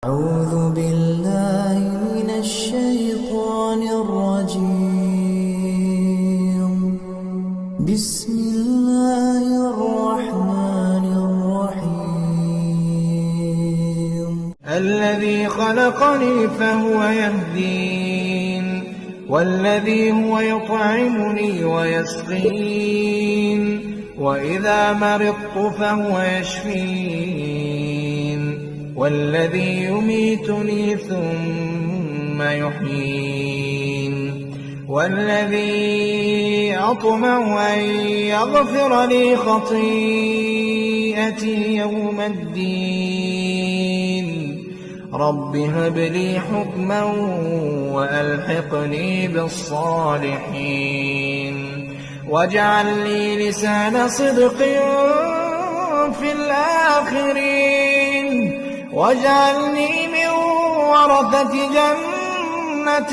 أعوذ بالله من الشيطان الرجيم. بسم الله الرحمن الرحيم. الذي خلقني فهو يهدين، والذي هو يطعمني ويسقين، وإذا مرضت فهو يشفين، والذي يميتني ثم يحيين، والذي أطمع أن يغفر لي خطيئتي يوم الدين. رب هب لي حكما وألحقني بالصالحين، واجعل لي لسان صدق في الآخرين، واجعلني من ورثة جنة